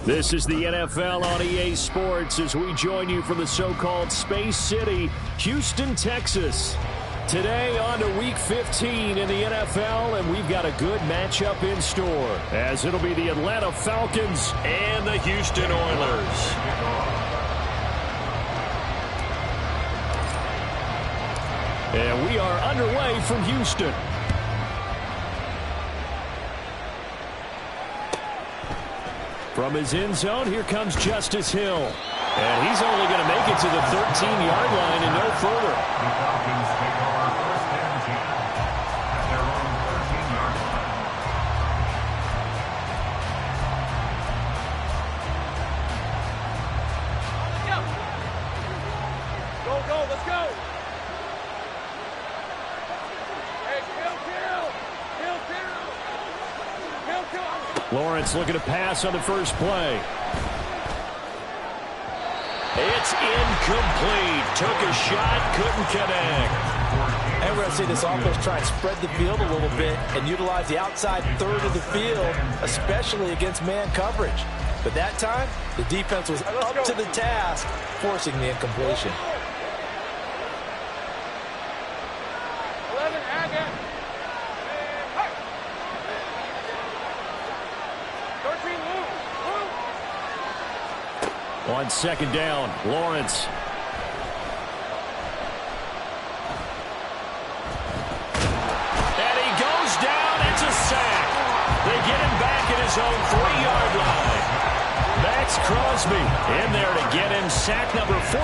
This is the NFL on EA Sports as we join you from the so-called Space City, Houston, Texas. Today on to Week 15 in the NFL, and we've got a good matchup in store, as it'll be the Atlanta Falcons and the Houston Oilers. And we are underway from Houston. From his end zone, here comes Justice Hill. And he's only going to make it to the 13-yard line and no further. The Falcons take over first and 10 at their own 13-yard line. Go, let's go. Hey, kill. Lawrence looking to pass on the first play. It's incomplete. Took a shot, couldn't connect. And we're going to see this offense try and spread the field a little bit and utilize the outside third of the field, especially against man coverage. But that time, the defense was up to the task, forcing the incompletion. 11, Aga. 13, move. On second down, Lawrence. And he goes down. It's a sack. They get him back at his own 3-yard line. Max Crosby in there to get him sack number 14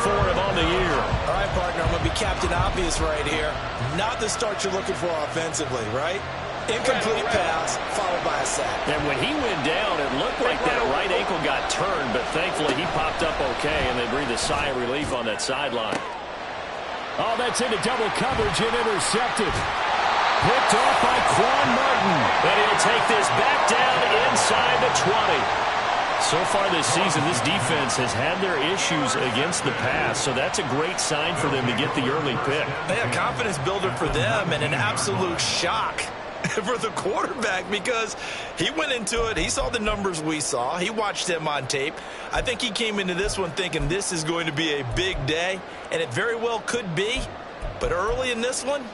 for him on the year. All right, partner, I'm going to be Captain Obvious right here. Not the start you're looking for offensively, right? Incomplete pass, followed by a sack. And when he went down, it looked like that right ankle got turned, but thankfully he popped up okay, and they breathed a sigh of relief on that sideline. Oh, that's into double coverage and intercepted. Picked off by Quan Martin. And he'll take this back down inside the 20. So far this season, this defense has had their issues against the pass, so that's a great sign for them to get the early pick. Yeah, confidence builder for them and an absolute shock for the quarterback, because he went into it, he saw the numbers we saw, he watched them on tape. I think he came into this one thinking this is going to be a big day, and it very well could be, but early in this one,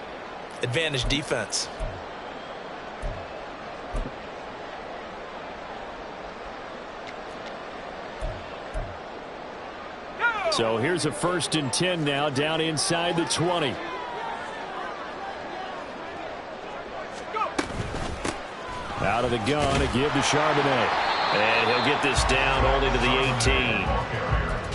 advantage defense. So here's a 1st and 10 now, down inside the 20. Out of the gun, a give to Charbonnet. And he'll get this down only to the 18.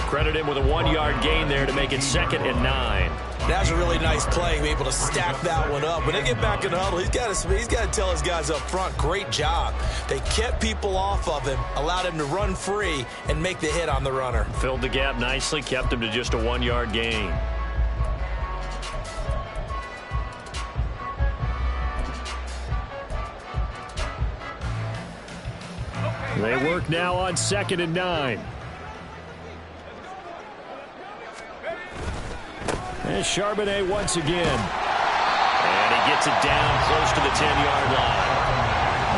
Credit him with a 1-yard gain there to make it 2nd and 9. That's a really nice play, able to stack that one up. When they get back in the huddle, he's got to tell his guys up front, great job. They kept people off of him, allowed him to run free and make the hit on the runner. Filled the gap nicely, kept him to just a 1-yard gain. They work now on 2nd and 9. And Charbonnet once again. And he gets it down close to the 10-yard line.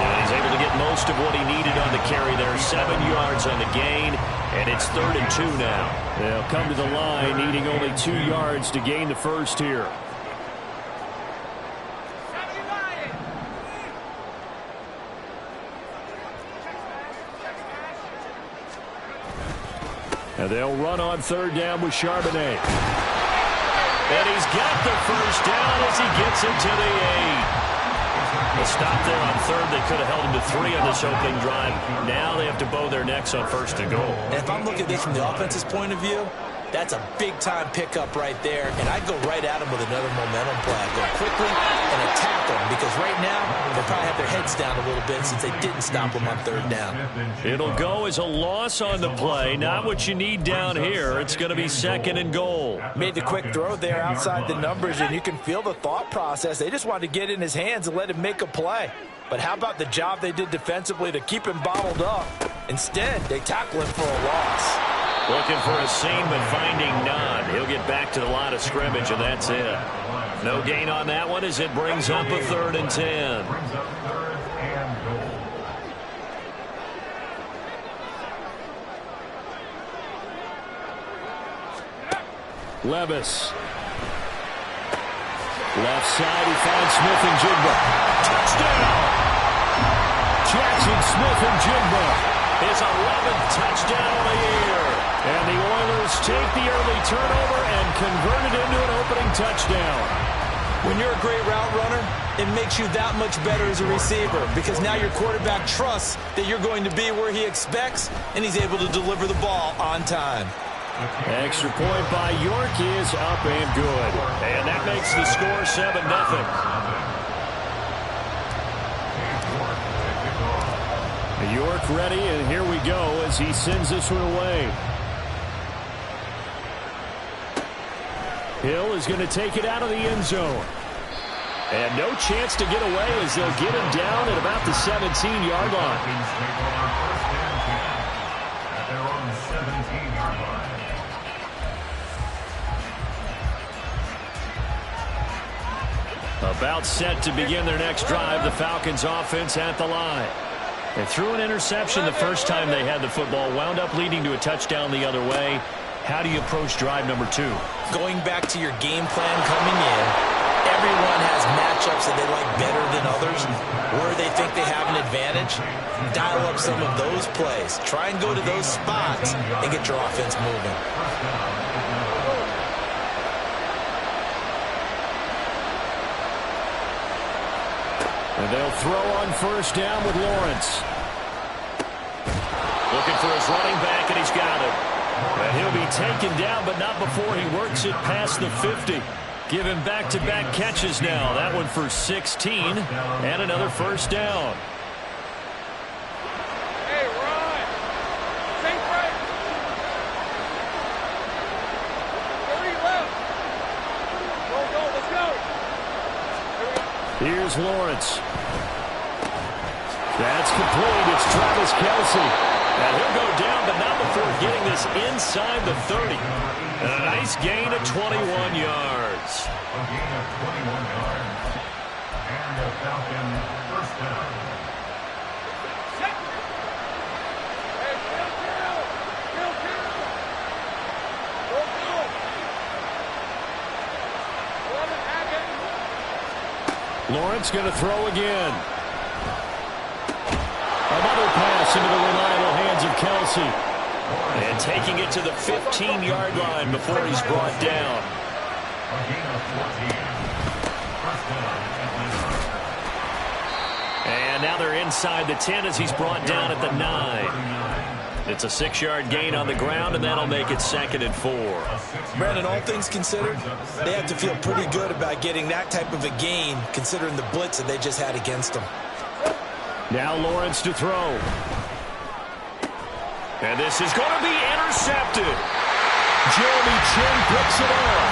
And he's able to get most of what he needed on the carry there. 7 yards on the gain. And it's 3rd and 2 now. They'll come to the line needing only 2 yards to gain the first here. And they'll run on 3rd down with Charbonnet. And he's got the first down as he gets it to the 8. A stop there on 3rd. They could have held him to 3 on this opening drive. Now they have to bow their necks on 1st and goal. And if I'm looking at this from the offense's point of view, that's a big-time pickup right there, and I'd go right at him with another momentum play. I'd go quickly and attack them, because right now they probably have their heads down a little bit since they didn't stop them on 3rd down. It'll go as a loss on the play. Not what you need down here. It's going to be 2nd and goal. Made the quick throw there outside the numbers, and you can feel the thought process. They just wanted to get in his hands and let him make a play. But how about the job they did defensively to keep him bottled up? Instead, they tackle him for a loss. Looking for a seam, but finding none. He'll get back to the line of scrimmage, and that's it. No gain on that one as it brings up a 3rd and 10. Levis. Left side, he finds Smith and Jigba. Touchdown! Jackson Smith-Njigba, his 11th touchdown of the year. And the Oilers take the early turnover and convert it into an opening touchdown. When you're a great route runner, it makes you that much better as a receiver because now your quarterback trusts that you're going to be where he expects, and he's able to deliver the ball on time. Extra point by York is up and good. And that makes the score 7-0. York ready, and here we go as he sends this one away. Hill is going to take it out of the end zone. And no chance to get away as they'll get him down at about the 17-yard line. At their own 17-yard line. About set to begin their next drive, the Falcons offense at the line. They threw an interception the first time they had the football, wound up leading to a touchdown the other way. How do you approach drive number 2? Going back to your game plan coming in, everyone has matchups that they like better than others, where they think they have an advantage. Dial up some of those plays. Try and go to those spots and get your offense moving. And they'll throw on first down with Lawrence. Looking for his running back, and he's got it. And he'll be taken down, but not before he works it past the 50. Give him back-to-back catches now. That one for 16, and another first down. Hey, run! Take break! 30 left! Go, let's go! Here's Lawrence. That's complete. It's Travis Kelce. And he'll go down, but not before getting this inside the 30. And a nice gain of 21 yards. A gain of 21 yards. And a Falcon first down. Set! Hey, kill! Go! 11 Lawrence going to throw again. Another pass into the reliable hands of Kelce. And taking it to the 15-yard line before he's brought down. A gain of 14. First down, Atlanta. And now they're inside the 10 as he's brought down at the 9. It's a 6-yard gain on the ground, and that'll make it 2nd and 4. Brandon, all things considered, they have to feel pretty good about getting that type of a gain considering the blitz that they just had against them. Now Lawrence to throw. And this is going to be intercepted. Jeremy Chin picks it up.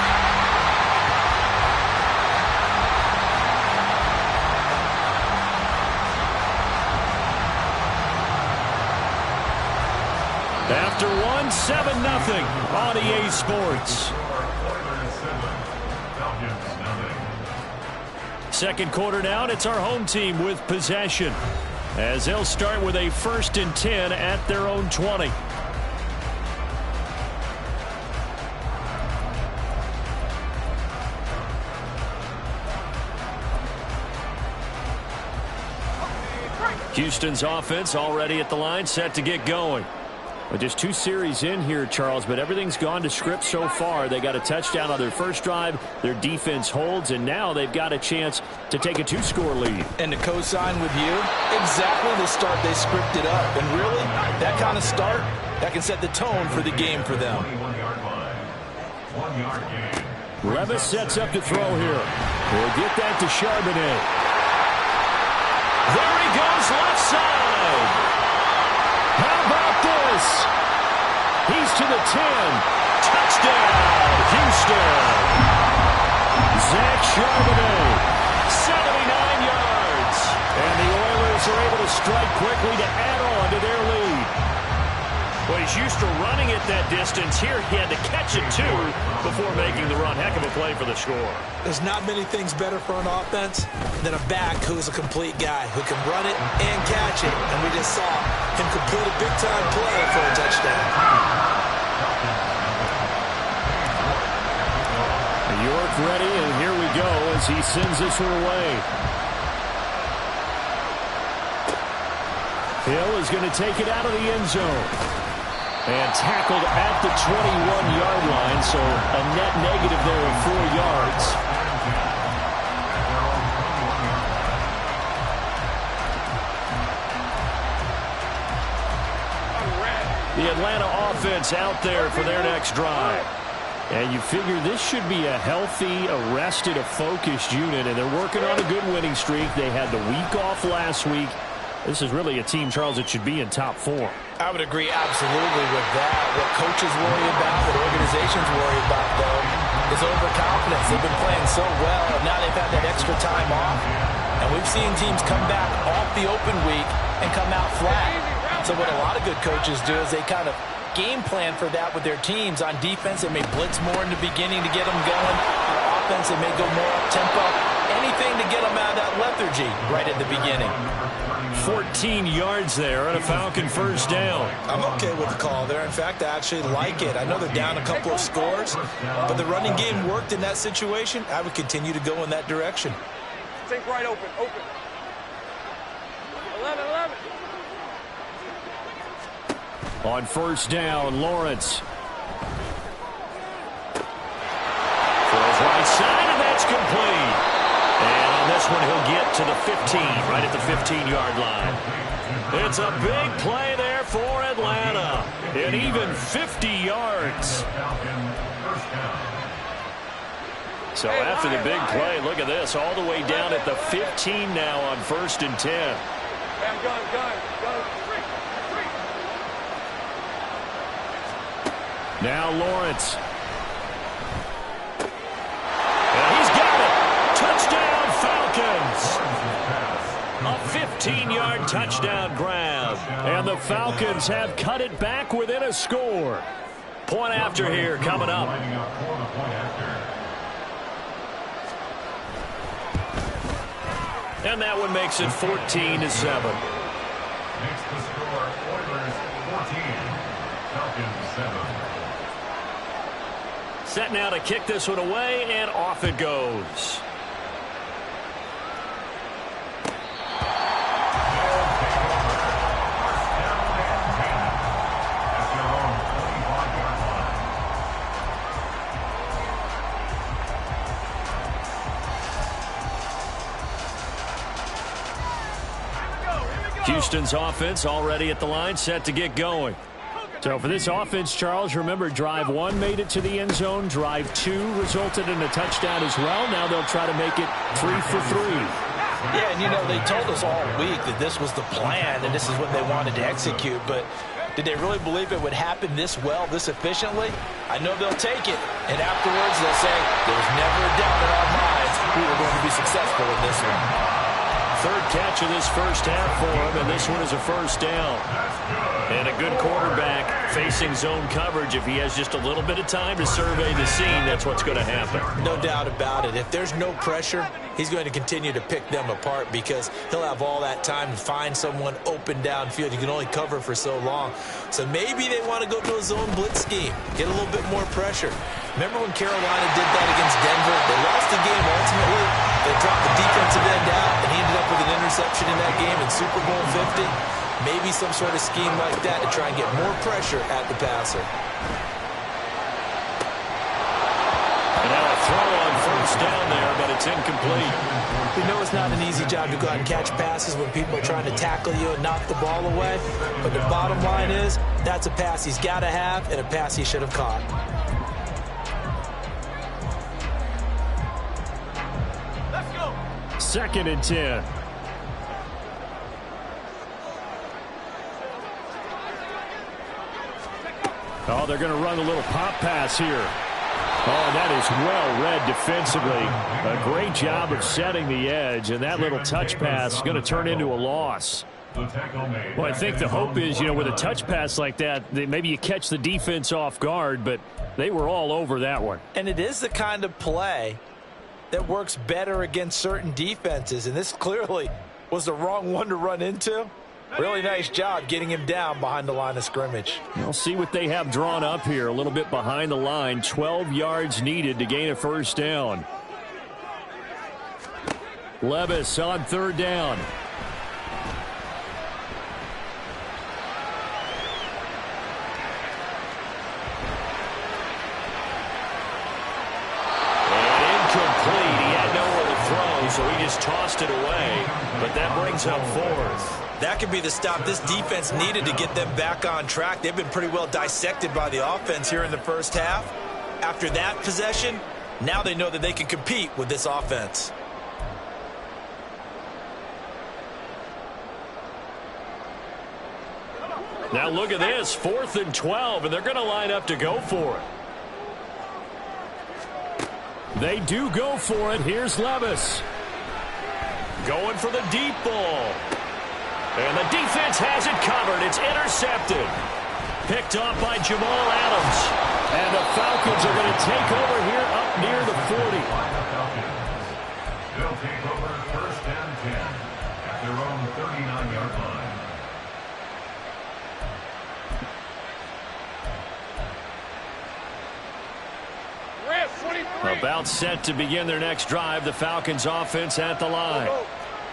After 1, 7-0 on EA Sports. Second quarter down, it's our home team with possession, as they'll start with a 1st and 10 at their own 20. Houston's offense already at the line, set to get going. Well, just 2 series in here, Charles, but everything's gone to script so far. They got a touchdown on their first drive. Their defense holds, and now they've got a chance to take a 2-score lead. And to co-sign with you, exactly the start they scripted up. And really, that kind of start, that can set the tone for the game for them. 21-yard line. 1-yard gain. Levis sets up to throw here. We'll get that to Charbonnet. There he goes, left side. How about this? He's to the 10. Touchdown, Houston. Zach Charbonnet, 79 yards. And the Oilers are able to strike quickly to add on to their lead. Well, he's used to running it that distance. Here he had to catch it, too, before making the run. Heck of a play for the score. There's not many things better for an offense than a back who's a complete guy who can run it and catch it. And we just saw him complete a big-time play for a touchdown. York ready, and here we go as he sends this one away. Hill is going to take it out of the end zone. And tackled at the 21-yard line, so a net negative there of 4 yards. The Atlanta offense out there for their next drive. And you figure this should be a healthy, arrested, a focused unit, and they're working on a good winning streak. They had the week off last week. This is really a team, Charles, that should be in top 4. I would agree absolutely with that. What coaches worry about, what organizations worry about, though, is overconfidence. They've been playing so well, and now they've had that extra time off. And we've seen teams come back off the open week and come out flat. So what a lot of good coaches do is they kind of game plan for that with their teams. On defense, they may blitz more in the beginning to get them going. On offense, they may go more up-tempo. Anything to get them out of that lethargy right at the beginning. 14 yards there on a Falcon first down. I'm okay with the call there. In fact, I actually like it. I know they're down a couple of scores, but the running game worked in that situation. I would continue to go in that direction. Think right open. 11. On first down, Lawrence. Throws right side, and that's complete. And on this one, he'll get to the 15, right at the 15-yard line. It's a big play there for Atlanta. And even 50 yards. So after the big play, look at this, all the way down at the 15 now on 1st and 10. Gun. Now Lawrence. And he's got it. Touchdown, Falcons. A 15-yard touchdown grab. And the Falcons have cut it back within a score. Point after here coming up. And that one makes it 14-7. Makes the score Oilers 14, Falcons 7. Set now to kick this one away, and off it goes. Houston's offense already at the line, set to get going. So for this offense, Charles, remember, drive 1 made it to the end zone. Drive 2 resulted in a touchdown as well. Now they'll try to make it 3 for 3. Yeah, and you know, they told us all week that this was the plan and this is what they wanted to execute. But did they really believe it would happen this well, this efficiently? I know they'll take it. And afterwards, they'll say, there's never a doubt in our minds we were going to be successful in this one. Third catch of this first half for him, and this one is a first down. And a good quarterback facing zone coverage. If he has just a little bit of time to survey the scene, that's what's going to happen. No doubt about it. If there's no pressure, he's going to continue to pick them apart because he'll have all that time to find someone open downfield. You can only cover for so long. So maybe they want to go to a zone blitz scheme, get a little bit more pressure. Remember when Carolina did that against Denver? They lost the game ultimately. They dropped the defensive end out, and he ended up with an interception in that game in Super Bowl 50. Maybe some sort of scheme like that to try and get more pressure at the passer. And now a throw on first down there, but it's incomplete. You know it's not an easy job to go out and catch passes when people are trying to tackle you and knock the ball away. But the bottom line is, that's a pass he's got to have and a pass he should have caught. Let's go. 2nd and 10. Oh, they're going to run a little pop pass here. Oh, that is well read defensively. A great job of setting the edge, and that little touch pass is going to turn into a loss. Well, I think the hope is, you know, with a touch pass like that, maybe you catch the defense off guard, but they were all over that one. And it is the kind of play that works better against certain defenses, and this clearly was the wrong one to run into. Really nice job getting him down behind the line of scrimmage. We'll see what they have drawn up here. A little bit behind the line. 12 yards needed to gain a first down. Levis on third down. Incomplete. He had nowhere to throw, so he just tossed it away. But that brings up fourth. That could be the stop this defense needed to get them back on track. They've been pretty well dissected by the offense here in the first half. After that possession, now they know that they can compete with this offense. Now look at this, 4th and 12, and they're going to line up to go for it. They do go for it. Here's Levis. Going for the deep ball. And the defense has it covered. It's intercepted. Picked off by Jamal Adams. And the Falcons are going to take over here up near the 40. They'll take over 1st and 10 at their own 39-yard line. About set to begin their next drive. The Falcons offense at the line.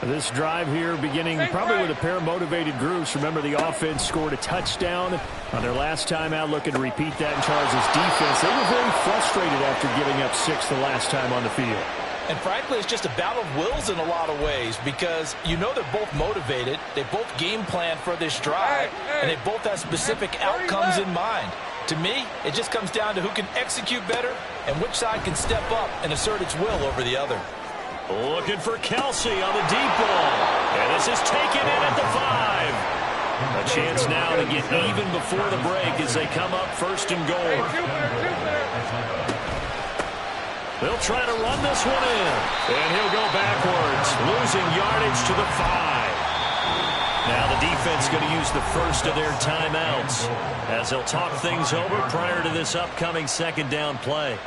This drive here beginning probably with a pair of motivated groups. Remember, the offense scored a touchdown on their last time out, looking to repeat that in Charles' defense. They were very frustrated after giving up 6 the last time on the field. And frankly, it's just a battle of wills in a lot of ways because you know they're both motivated. They both game plan for this drive, and they both have specific outcomes in mind. To me, it just comes down to who can execute better and which side can step up and assert its will over the other. Looking for Kelsey on the deep ball. And this is taken in at the 5. A chance now to get even before the break as they come up 1st and goal. They'll try to run this one in. And he'll go backwards, losing yardage to the 5. Now the defense going to use the first of their timeouts as they'll talk things over prior to this upcoming 2nd down play.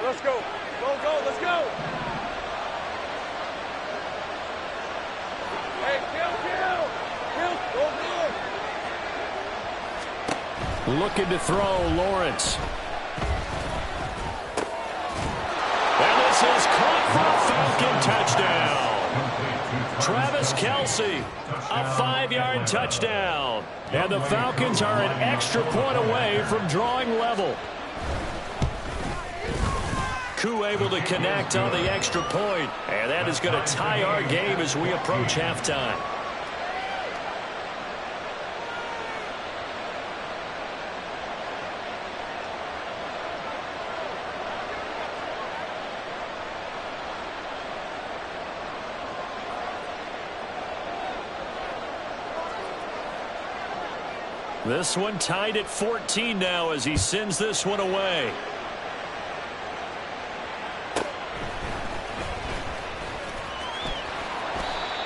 Let's go. Go, let's go. Hey, kill. Go. Looking to throw, Lawrence. And this is caught for a Falcon touchdown. Travis Kelsey, a 5-yard touchdown. And the Falcons are an extra point away from drawing level. Koo able to connect on the extra point. And that is going to tie our game as we approach halftime. This one tied at 14 now as he sends this one away.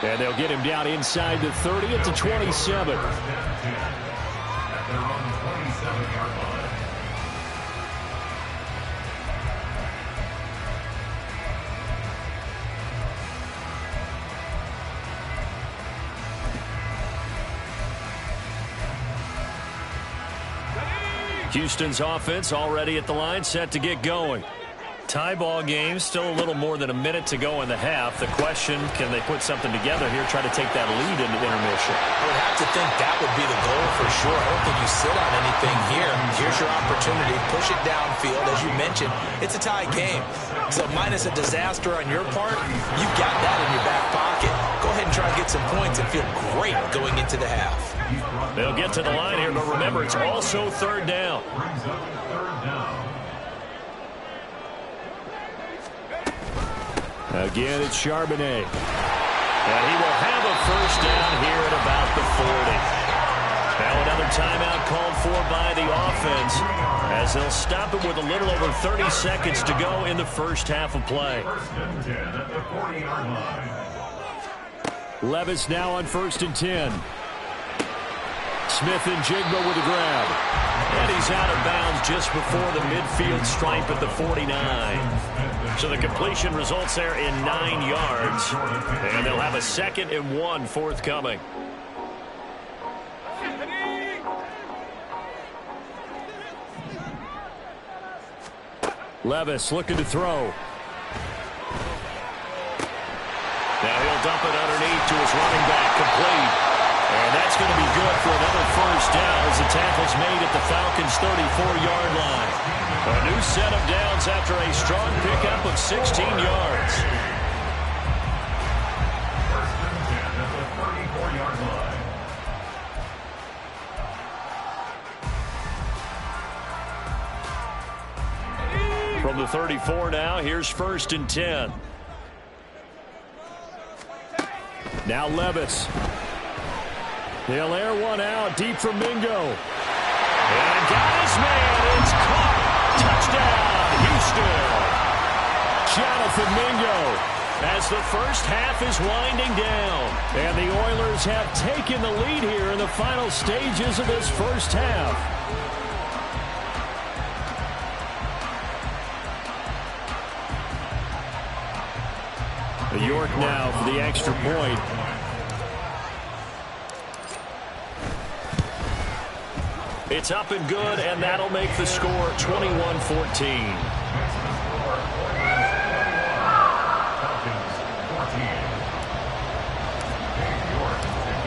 And they'll get him down inside the 30 at the 27. Houston's offense already at the line, set to get going. Tie ball game, still a little more than a minute to go in the half. The question, can they put something together here, try to take that lead into intermission? I would have to think that would be the goal for sure. I don't think you sit on anything here. Here's your opportunity. Push it downfield. As you mentioned, it's a tie game. So minus a disaster on your part, you've got that in your back pocket. Go ahead and try to get some points and feel great going into the half. They'll get to the line here, but remember, it's also 3rd down. Again, it's Charbonnet. And he will have a first down here at about the 40. Now another timeout called for by the offense as they'll stop it with a little over 30 seconds to go in the first half of play. Levis now on 1st and 10. Smith-Njigba with a grab. And he's out of bounds just before the midfield stripe at the 49. So the completion results there in 9 yards. And they'll have a 2nd and 1 forthcoming. Levis looking to throw. Now he'll dump it underneath to his running back, complete. And that's going to be good for another first down as the tackle's made at the Falcons' 34-yard line. A new set of downs after a strong pickup of 16 yards. First and 10 at the 34-yard line. From the 34 now, here's 1st and 10. Now Levis. He'll air one out deep from Mingo. And got his man. It's caught. Touchdown, Houston. Jonathan Mingo. As the first half is winding down. And the Oilers have taken the lead here in the final stages of this first half. York now for the extra point. It's up and good, and that'll make the score 21-14.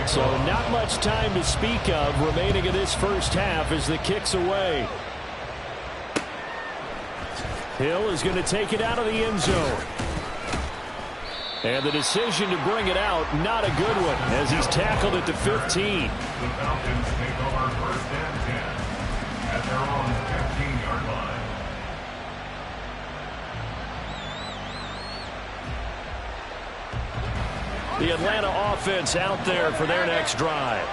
So not much time to speak of remaining in this first half as the kick's away. Hill is going to take it out of the end zone. And the decision to bring it out, not a good one, as he's tackled at the 15. The Falcons take over 1st and 10 at their own 15-yard line. The Atlanta offense out there for their next drive.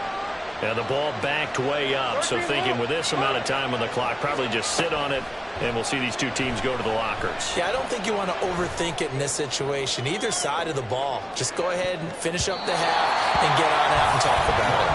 And the ball backed way up, so thinking with this amount of time on the clock, probably just sit on it, and we'll see these two teams go to the lockers. Yeah, I don't think you want to overthink it in this situation. Either side of the ball. Just go ahead and finish up the half and get on out and talk about it.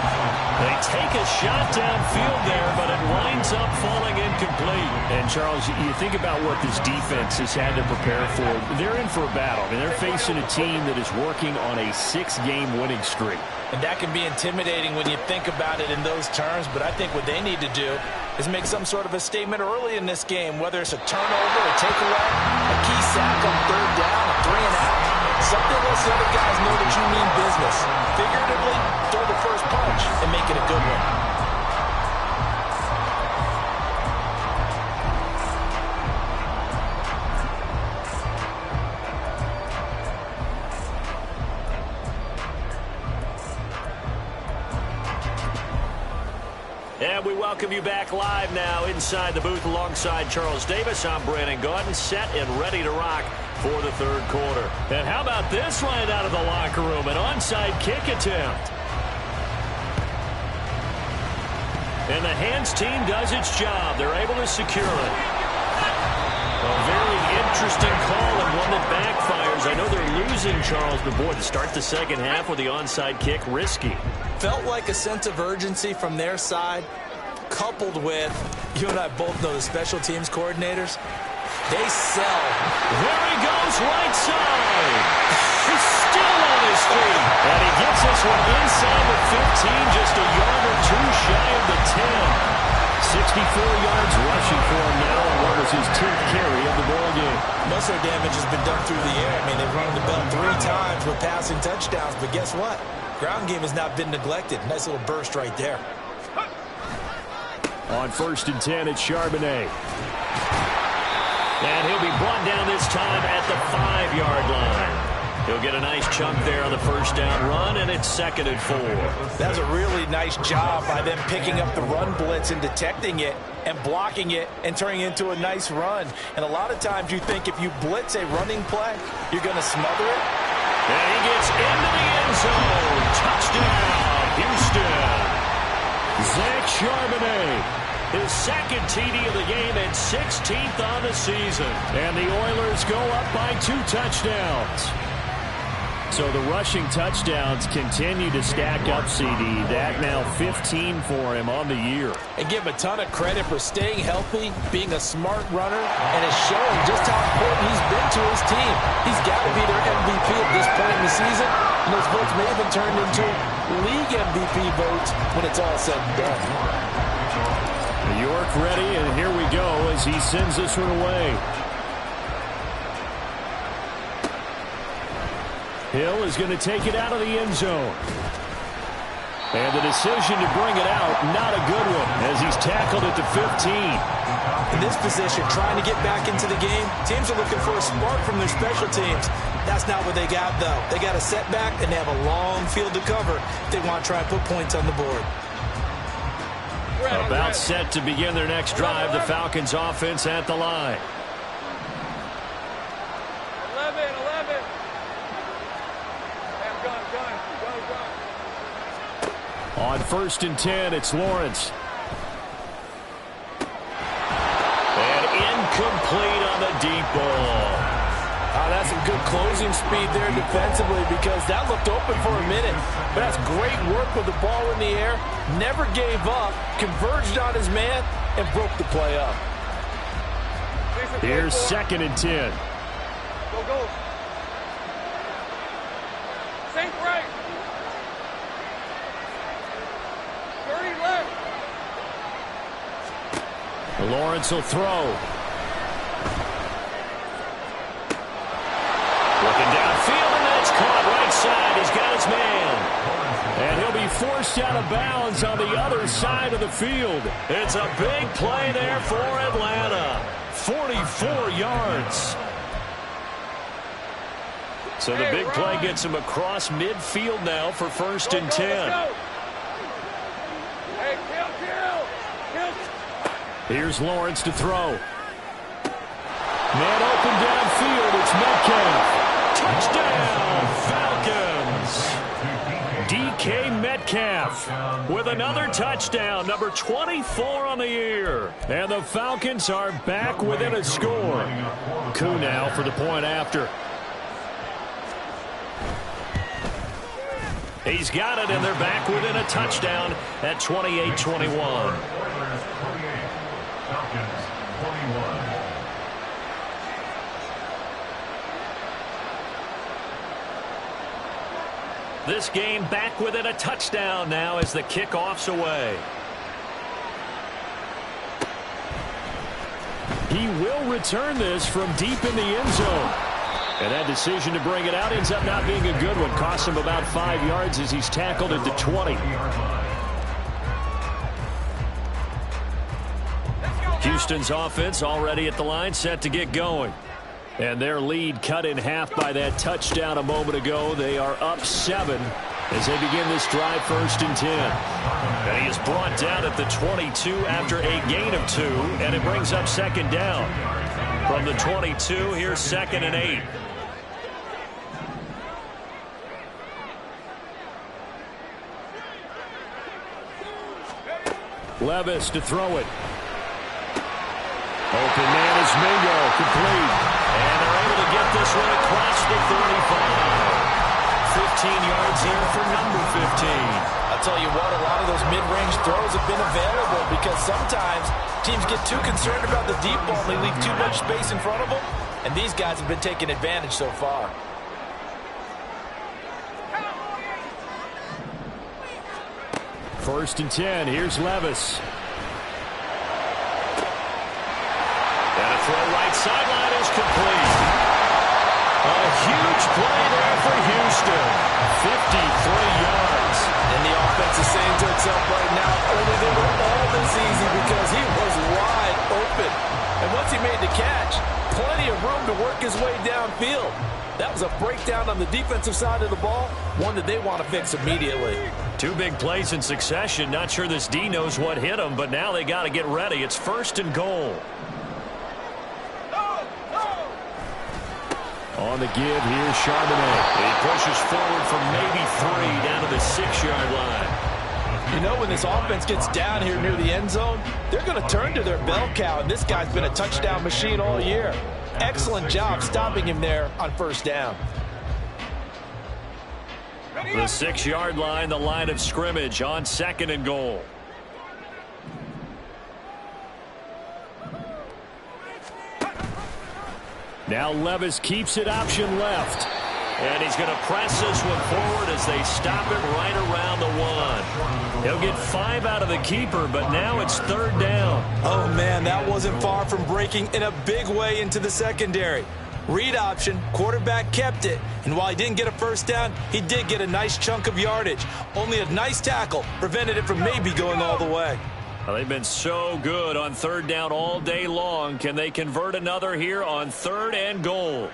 They take a shot downfield there, but it winds up falling incomplete. And, Charles, you think about what this defense has had to prepare for. They're in for a battle. I mean, they're facing a team that is working on a 6-game winning streak. And that can be intimidating when you think about it in those terms, but I think what they need to do is make some sort of a statement early in this game, whether it's a turnover, a takeaway, a key sack on 3rd down, a 3 and out. Something lets the other guys know that you mean business. Figuratively, throw the first punch and make it a good one. And we welcome you back live now inside the booth alongside Charles Davis. I'm Brandon Gaudin, set and ready to rock for the 3rd quarter. And how about this right out of the locker room? An onside kick attempt. And the hands team does its job. They're able to secure it. A very interesting call and one that backfires. I know they're losing, Charles, but boy, to start the 2nd half with the onside kick, risky. Felt like a sense of urgency from their side, coupled with, you and I both know the special teams coordinators, they sell. There he goes, right side. He's still on his feet. And he gets this one inside the 15, just a yard or two shy of the 10. 64 yards rushing for him now, and what was his 10th carry of the ball game. Most of their damage has been done through the air. I mean, they've run the bell 3 times with passing touchdowns, but guess what? Ground game has not been neglected. Nice little burst right there. On 1st and 10, it's Charbonnet. And he'll be brought down this time at the 5-yard line. He'll get a nice chunk there on the first down run, and it's 2nd and 4. That's a really nice job by them picking up the run blitz and detecting it and blocking it and turning it into a nice run. And a lot of times you think if you blitz a running play, you're going to smother it. And he gets into the end zone. Touchdown, Houston. Zach Charbonnet. His 2nd TD of the game and 16th on the season. And the Oilers go up by 2 touchdowns. So the rushing touchdowns continue to stack up, CD. That now 15 for him on the year. And give him a ton of credit for staying healthy, being a smart runner, and it's showing just how important he's been to his team. He's got to be their MVP at this point in the season, and those votes may have been turned into league MVP votes when it's all said and done. York ready, and here we go as he sends this one away. Hill is going to take it out of the end zone. And the decision to bring it out, not a good one, as he's tackled at the 15. In this position, trying to get back into the game, teams are looking for a spark from their special teams. That's not what they got, though. They got a setback, and they have a long field to cover if they want to try and put points on the board. About set to begin their next drive, the Falcons offense at the line. 11. On 1st and 10, it's Lawrence. And incomplete on the deep ball. That's some good closing speed there defensively because that looked open for a minute. But that's great work with the ball in the air. Never gave up, converged on his man, and broke the play up. Here's 2nd and 10. Go. Safe right. 30 left. Lawrence will throw. Looking downfield, and that's caught right side. He's got his man. And he'll be forced out of bounds on the other side of the field. It's a big play there for Atlanta. 44 yards. So the big play gets him across midfield now for 1st and 10. Hey, kill. Here's Lawrence to throw. Man open downfield. It's Metcalf. Touchdown, Falcons. DK Metcalf with another touchdown, number 24 on the year. And the Falcons are back within a score. Koo now for the point after. He's got it, and they're back within a touchdown at 28-21. Falcons 21. This game back within a touchdown now as the kickoff's away. He will return this from deep in the end zone. And that decision to bring it out ends up not being a good one. Costs him about 5 yards as he's tackled at the 20. Houston's offense already at the line, set to get going. And their lead cut in half by that touchdown a moment ago. They are up 7 as they begin this drive 1st and 10. And he is brought down at the 22 after a gain of 2, and it brings up 2nd down. From the 22, here's 2nd and 8. Levis to throw it. Open man is Mingo, complete. And they're able to get this one across the 35. 15 yards here for number 15. I'll tell you what, a lot of those mid-range throws have been available because sometimes teams get too concerned about the deep ball and they leave too much space in front of them. And these guys have been taking advantage so far. First and 10, here's Levis. And a throw right sideline is complete. A huge play there for Houston. 53 yards. And the offense is saying to itself right now, only they were all this easy because he was wide open. And once he made the catch, plenty of room to work his way downfield. That was a breakdown on the defensive side of the ball, one that they want to fix immediately. 2 big plays in succession. Not sure this D knows what hit him, but now they got to get ready. It's 1st and goal. On the give, here's Charbonnet. He pushes forward from maybe 3 down to the 6-yard line. You know, when this offense gets down here near the end zone, they're going to turn to their bell cow, and this guy's been a touchdown machine all year. Excellent job stopping him there on 1st down. The 6-yard line, the line of scrimmage on 2nd and goal. Now Levis keeps it option left. And he's going to press this one forward as they stop it right around the 1. He'll get 5 out of the keeper, but now it's 3rd down. Oh, man, that wasn't far from breaking in a big way into the secondary. Read option, quarterback kept it, and while he didn't get a first down, he did get a nice chunk of yardage. Only a nice tackle prevented it from maybe going all the way. Well, they've been so good on 3rd down all day long. Can they convert another here on 3rd and goal?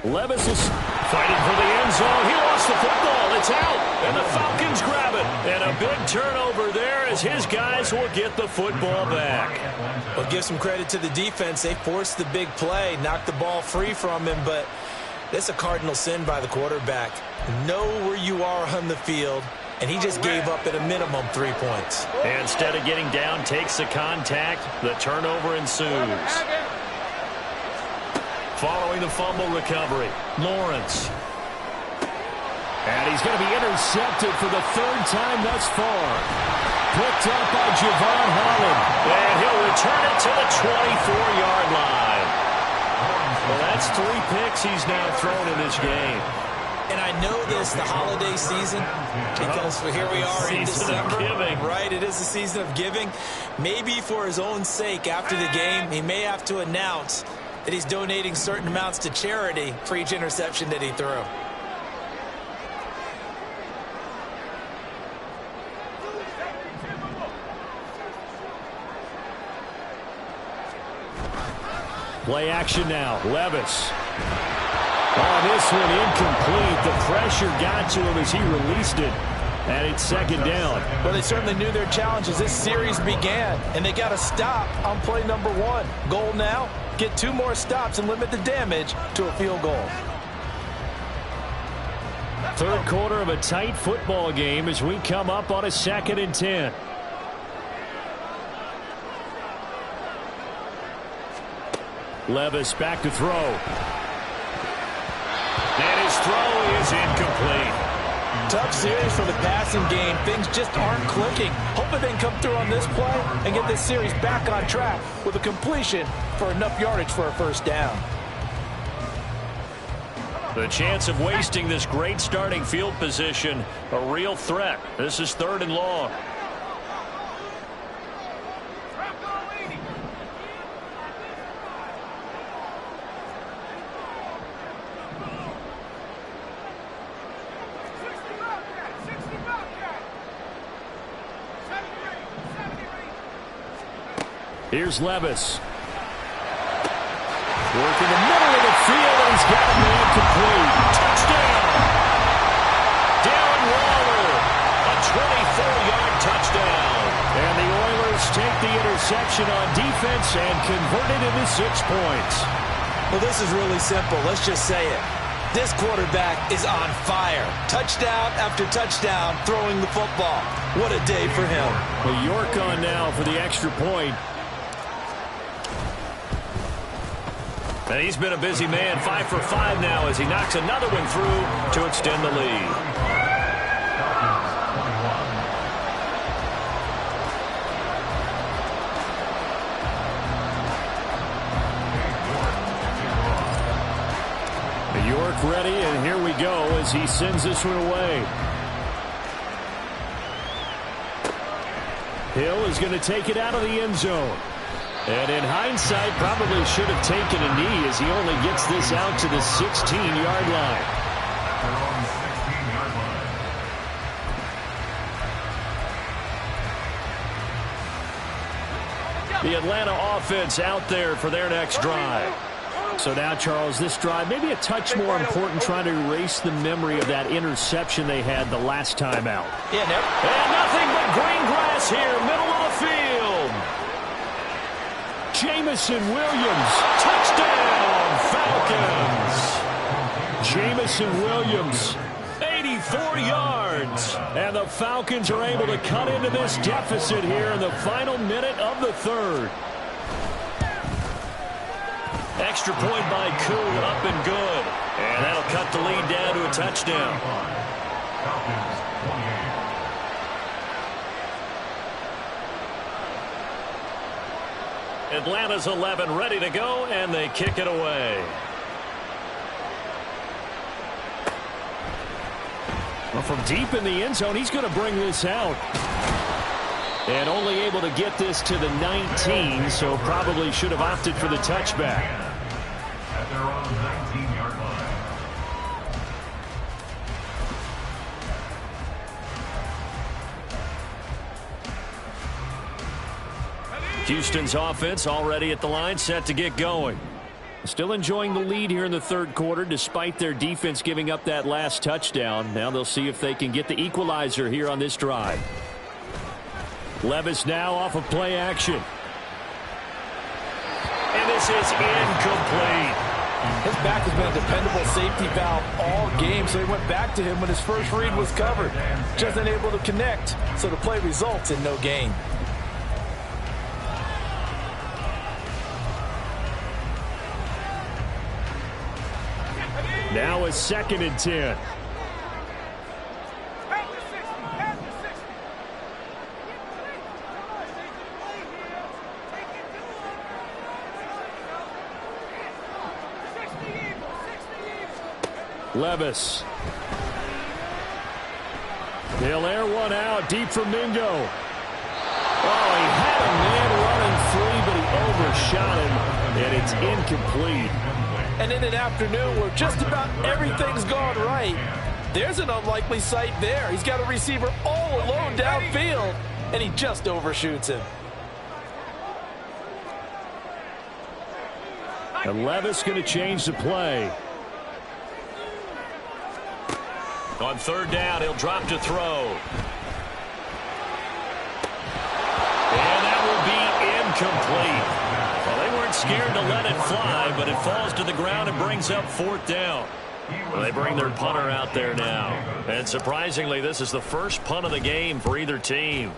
Levis is fighting for the end zone. He lost the football. It's out, and the Falcons grab it. And a big turnover there as his guys will get the football back. Well, give some credit to the defense. They forced the big play, knocked the ball free from him, but that's a cardinal sin by the quarterback. Know where you are on the field, and he just gave up at a minimum 3 points. Instead of getting down, takes the contact. The turnover ensues. Following the fumble recovery, Lawrence. And he's going to be intercepted for the 3rd time thus far. Picked up by Javon Holland. And he'll return it to the 24-yard line. Well, that's 3 picks he's now thrown in this game. And I know this, the holiday season, because here we are in December. Season of giving. Right, it is the season of giving. Maybe for his own sake, after the game, he may have to announce that he's donating certain amounts to charity for each interception that he threw. Play action now. Levis. Oh, this one incomplete. The pressure got to him as he released it. And it's 2nd down. Well, they certainly knew their challenge as this series began, and they got to stop on play number 1. Goal now, get 2 more stops and limit the damage to a field goal. 3rd quarter of a tight football game as we come up on a 2nd and 10. Levis back to throw. And his throw is incomplete. Tough series for the passing game. Things just aren't clicking. Hoping they can come through on this play and get this series back on track with a completion for enough yardage for a first down. The chance of wasting this great starting field position, a real threat. This is 3rd and long. Here's Levis. Working the middle of the field, and he's got a man complete. Touchdown! Darren Waller, a 24-yard touchdown. And the Oilers take the interception on defense and convert it into 6 points. Well, this is really simple. Let's just say it. This quarterback is on fire. Touchdown after touchdown, throwing the football. What a day for him. Well, York on now for the extra point. And he's been a busy man, 5 for 5 now as he knocks another one through to extend the lead. York ready, and here we go as he sends this one away. Hill is going to take it out of the end zone. And in hindsight, probably should have taken a knee as he only gets this out to the 16-yard line. The Atlanta offense out there for their next drive. So now, Charles, this drive maybe a touch more important, trying to erase the memory of that interception they had the last time out. Yeah, and nothing but green grass here, middle of the field. Jamison Williams, touchdown, Falcons. Jamison Williams, 84 yards. And the Falcons are able to cut into this deficit here in the final minute of the 3rd. Extra point by Koo, up and good. And that'll cut the lead down to a touchdown. Falcons 28. Atlanta's 11 ready to go, and they kick it away. Well, from deep in the end zone, he's going to bring this out. And only able to get this to the 19, so probably should have opted for the touchback. At their own 19-yard line. Houston's offense already at the line, set to get going. Still enjoying the lead here in the third quarter, despite their defense giving up that last touchdown. Now they'll see if they can get the equalizer here on this drive. Levis now off of play action. And this is incomplete. His back has been a dependable safety valve all game, so he went back to him when his first read was covered. Just unable to connect, so the play results in no gain. Now a 2nd and 10. Levis. They'll air one out deep for Mingo. Oh, he had a man running free, but he overshot him, and it's incomplete. And in an afternoon where just about everything's gone right, there's an unlikely sight there. He's got a receiver all alone downfield, and he just overshoots him. And Levis going to change the play. On 3rd down, he'll drop to throw. And that will be incomplete. Well, they weren't scared to let it fly, but it falls to the ground and brings up 4th down. Well, they bring their punter out there now. And surprisingly, this is the first punt of the game for either team.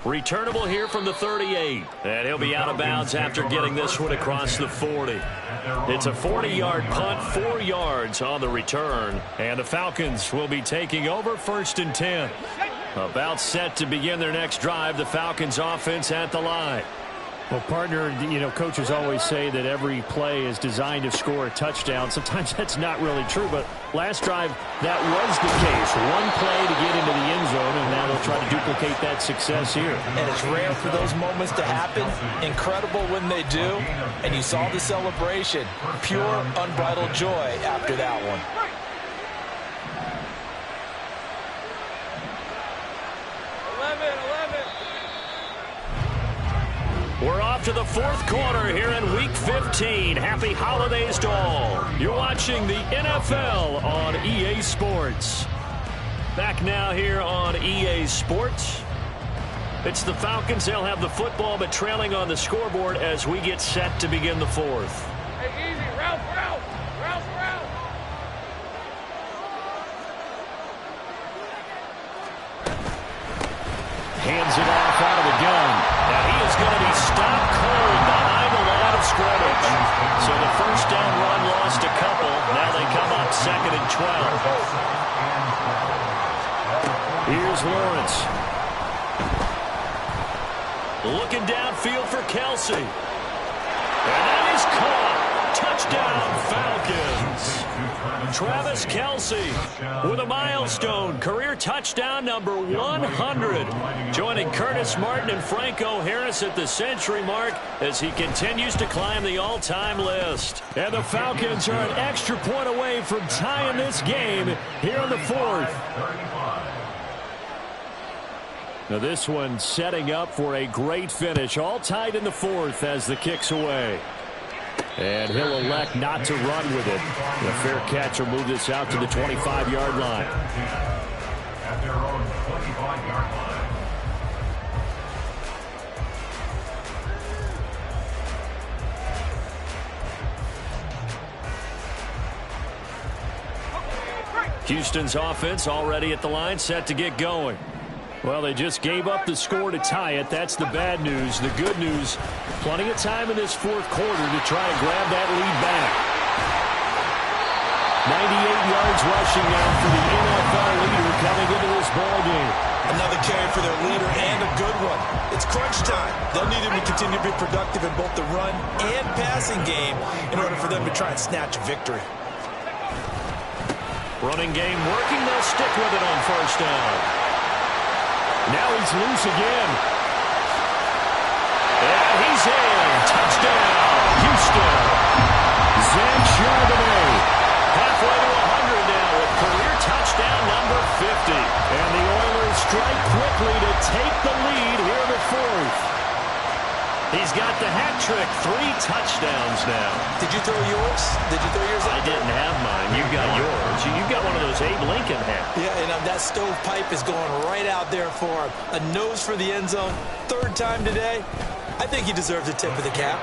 Returnable here from the 38. And he'll be out of bounds after getting this one across the 40. It's a 40-yard punt, 4 yards on the return. And the Falcons will be taking over 1st and 10. About set to begin their next drive, the Falcons offense at the line. Well, partner, you know, coaches always say that every play is designed to score a touchdown. Sometimes that's not really true, but last drive, that was the case. One play to get into the end zone, and now they'll try to duplicate that success here. And it's rare for those moments to happen. Incredible when they do. And you saw the celebration. Pure, unbridled joy after that one. We're off to the 4th quarter here in Week 15. Happy holidays to all. You're watching the NFL on EA Sports. Back now here on EA Sports. It's the Falcons. They'll have the football, but trailing on the scoreboard as we get set to begin the 4th. Hey, easy. Route. Hands it off out of the gun. Now he is going to be stopped cold behind the line of scrimmage. So the 1st down run lost a couple. Now they come up 2nd and 12. Here's Lawrence. Looking downfield for Kelsey. And that is caught. Touchdown, Falcons. Travis Kelsey with a milestone career touchdown number 100, joining Curtis Martin and Franco Harris at the century mark as he continues to climb the all-time list. And the Falcons are an extra point away from tying this game here in the 4th. Now this one setting up for a great finish, all tied in the 4th as the kick's away. And he'll elect not to run with it. A fair catch will move this out to the 25-yard line. At their own 25-yard line. Houston's offense already at the line, set to get going. Well, they just gave up the score to tie it. That's the bad news. The good news, plenty of time in this fourth quarter to try and grab that lead back. 98 yards rushing now for the NFL leader coming into this ballgame. Another carry for their leader and a good one. It's crunch time. They'll need him to continue to be productive in both the run and passing game in order for them to try and snatch a victory. Running game working. They'll stick with it on first down. Now he's loose again. And he's in. Touchdown, Houston. Zach Charbonnet. Halfway to 100 now with career touchdown number 50. And the Oilers strike quickly to take the lead here in the fourth. He's got the hat trick. 3 touchdowns now. Did you throw yours? Did you throw yours? I didn't have mine. You got yours. You've got one of those Abe Lincoln hats. Yeah, and that stovepipe is going right out there for him. A nose for the end zone. 3rd time today. I think he deserves a tip of the cap.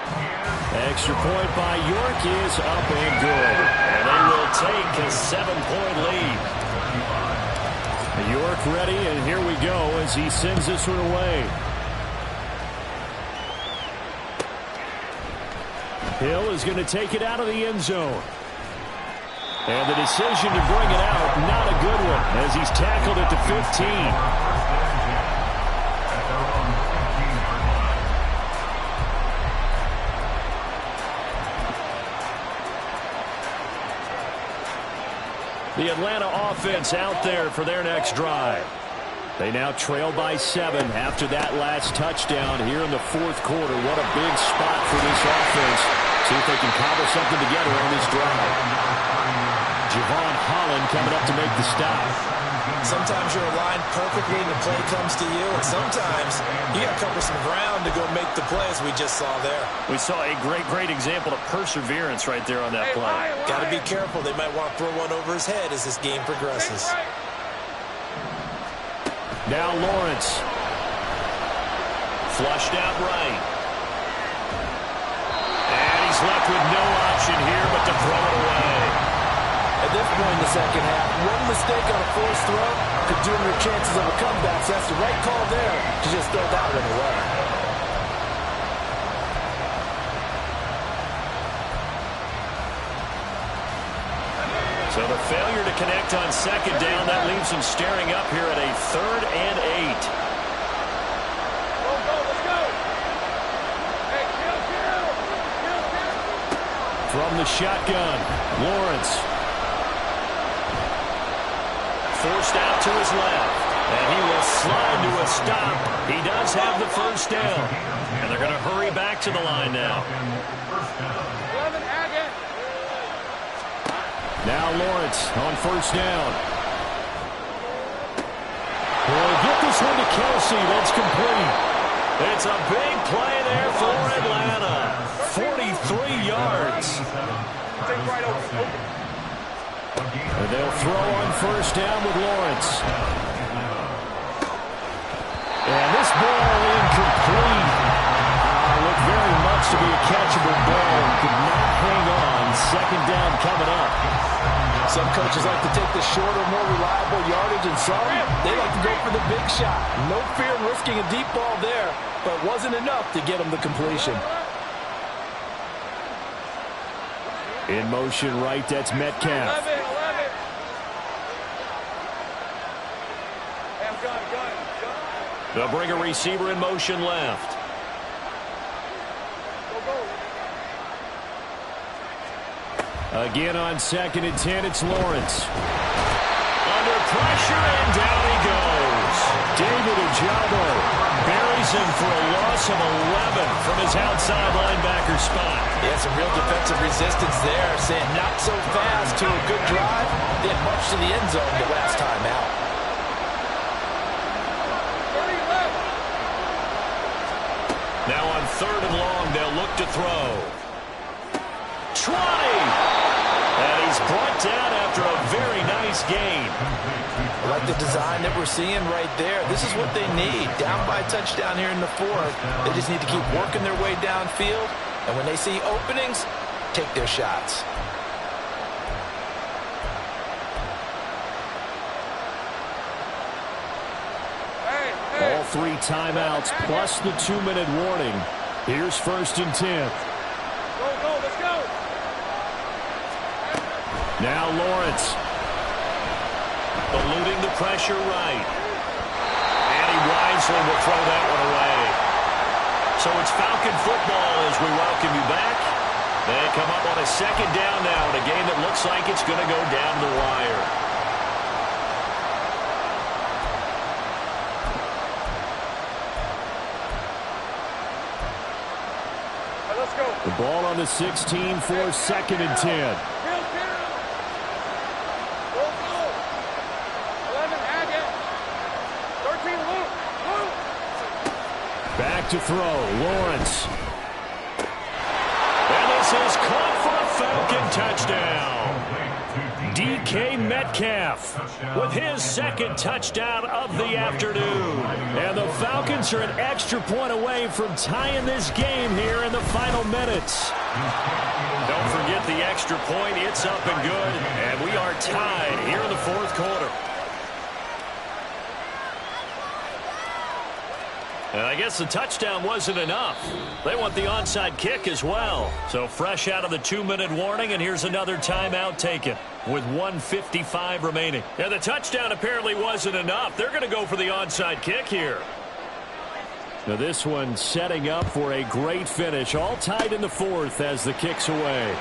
Extra point by York is up and good. And they will take a 7-point lead. York ready, and here we go as he sends this one away. Hill is going to take it out of the end zone. And the decision to bring it out, not a good one, as he's tackled at the 15. The Atlanta offense out there for their next drive. They now trail by 7 after that last touchdown here in the fourth quarter. What a big spot for this offense. See if they can cobble something together on this drive. Javon Holland coming up to make the stop. Sometimes you're aligned perfectly and the play comes to you, and sometimes you got to cover some ground to go make the play, as we just saw there. We saw a great example of perseverance right there on that play. Got to be careful. They might want to throw one over his head as this game progresses. Now Lawrence. Flushed out right. And he's left with no option here but to throw it away. At this point in the second half, one mistake on a forced throw could doom your chances of a comeback. So that's the right call there to just throw that one away. So the failure to connect on second down, that leaves him staring up here at a 3rd and 8. Let's go. Hey, kill. From the shotgun, Lawrence. Forced out to his left. And he will slide to a stop. He does have the first down. And they're going to hurry back to the line now. 11, Agate. Now Lawrence on first down. Will get this one to Kelsey. That's complete. It's a big play there for Atlanta. 43 yards. Take right over. And they'll throw on first down with Lawrence. And this ball incomplete. Looked very much to be a catchable ball. Could not hang on. Second down coming up. Some coaches like to take the shorter, more reliable yardage, and some, they like to go for the big shot. No fear in risking a deep ball there, but it wasn't enough to get them the completion. In motion right, that's Metcalf. 11. Damn, gun. They'll bring a receiver in motion left. Go. Again on 2nd and 10, it's Lawrence. Under pressure, and down he goes. David Ojabo buries him for a loss of 11 from his outside linebacker spot. Yeah, some real defensive resistance there. Saying not so fast to a good drive. They had much to the end zone the last time out. 30 left. Now on 3rd and long, they'll look to throw. 20! And he's brought down after a very nice gain. I like the design that we're seeing right there. This is what they need. Down by a touchdown here in the 4th. They just need to keep working their way downfield. And when they see openings, take their shots. Hey. 3 timeouts plus the 2-minute warning. Here's 1st and 10. Go, go, let's go. Now Lawrence. Eluding the pressure right. And he wisely will throw that one away. So it's Falcon football as we welcome you back. They come up on a 2nd down now in a game that looks like it's going to go down the wire. Let's go. The ball on the 16 for 2nd and 10. Kill. Go, go. 11, Haggett. 13, Luke. Back to throw. Lawrence. And this is caught for a Falcon touchdown. DK Metcalf with his 2nd touchdown of the afternoon. And the Falcons are an extra point away from tying this game here in the final minutes. Don't forget the extra point. It's up and good. And we are tied here in the 4th quarter. And I guess the touchdown wasn't enough. They want the onside kick as well. So fresh out of the 2-minute warning, and here's another timeout taken with 1:55 remaining. And the touchdown apparently wasn't enough. They're going to go for the onside kick here. Now this one setting up for a great finish. All tied in the 4th as the kick's away.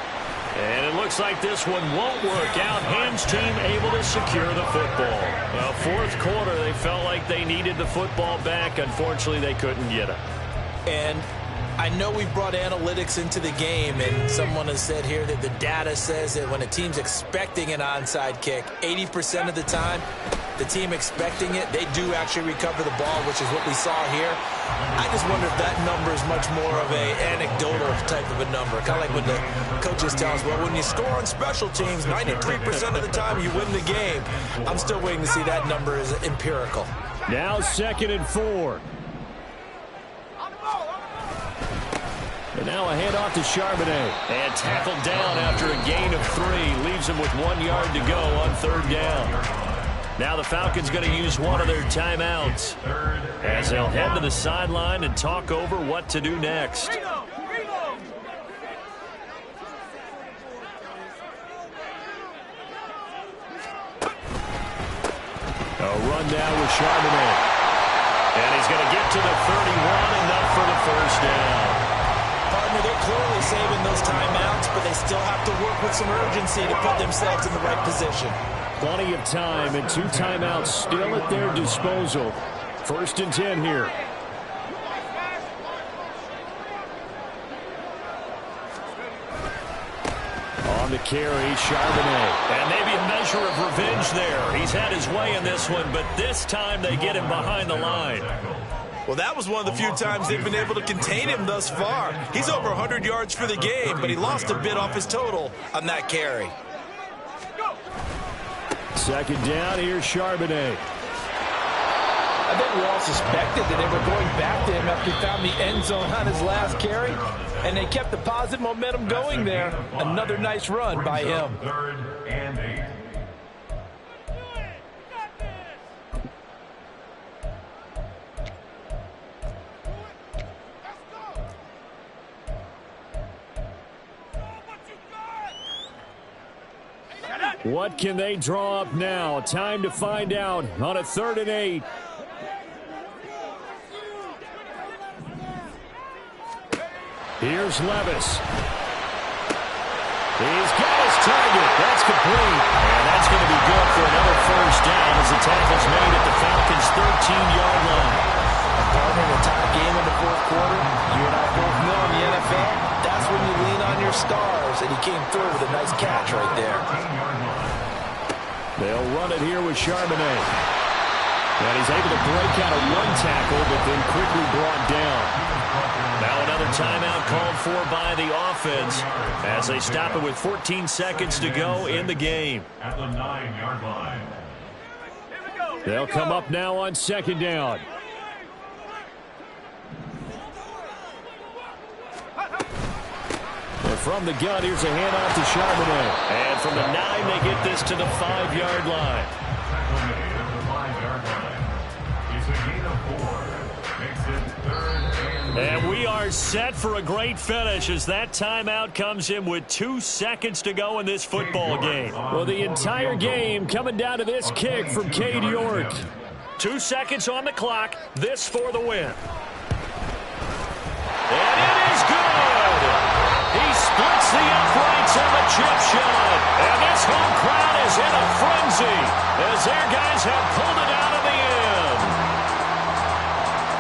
And it looks like this one won't work out. Ham's team able to secure the football. Well, 4th quarter, they felt like they needed the football back. Unfortunately, they couldn't get it. And I know we brought analytics into the game, and someone has said here that the data says that when a team's expecting an onside kick, 80% of the time, the team expecting it, they do actually recover the ball, which is what we saw here. I just wonder if that number is much more of a anecdotal type of a number. Kind of like when the coaches tell us, well, when you score on special teams, 93% of the time you win the game. I'm still waiting to see that number is empirical. Now 2nd and 4. And now a handoff to Charbonnet. And tackled down after a gain of 3. Leaves him with 1 yard to go on 3rd down. Now the Falcons going to use one of their timeouts as they'll head to the sideline and talk over what to do next. A run now with Charbonnet. And he's going to get to the 31, enough for the 1st down. Partner, they're clearly saving those timeouts, but they still have to work with some urgency to put themselves in the right position. Plenty of time and 2 timeouts still at their disposal. 1st and 10 here. On the carry, Charbonnet. And maybe a measure of revenge there. He's had his way in this one, but this time they get him behind the line. Well, that was one of the few times they've been able to contain him thus far. He's over 100 yards for the game, but he lost a bit off his total on that carry. 2nd down, here's Charbonnet. I think we all suspected that they were going back to him after he found the end zone on his last carry, and they kept the positive momentum going there. Another nice run by him. 3rd and 8. What can they draw up now? Time to find out on a 3rd and 8. Here's Levis. He's got his target. That's complete. And that's going to be good for another 1st down as the tackle's made at the Falcons' 13-yard line. Partner, a tie game in the 4th quarter. You and I both know in the NFL, that's when you lean on your stars, and he came through with a nice catch right there. They'll run it here with Charbonnet. And he's able to break out a run tackle, but then quickly brought down. Now another timeout called for by the offense as they stop it with 14 seconds to go in the game. At the 9-yard line. They'll come up now on 2nd down. And from the gun, here's a handoff to Charbonnet. And from the 9, they get this to the 5-yard line. Tackle made at the 5-yard line. It's a gain of 4. Makes it 3rd and 8. And we are set for a great finish as that timeout comes in with 2 seconds to go in this football game. Well, the entire game coming down to this kick from Cade York. 2 seconds on the clock. This for the win. And it is good. He splits the uprights on the chip shot. And this home crowd is in a frenzy as their guys have pulled it out of the end.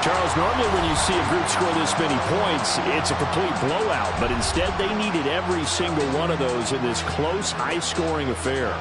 Charles, normally when you see a group score this many points, it's a complete blowout. But instead, they needed every single one of those in this close, high-scoring affair.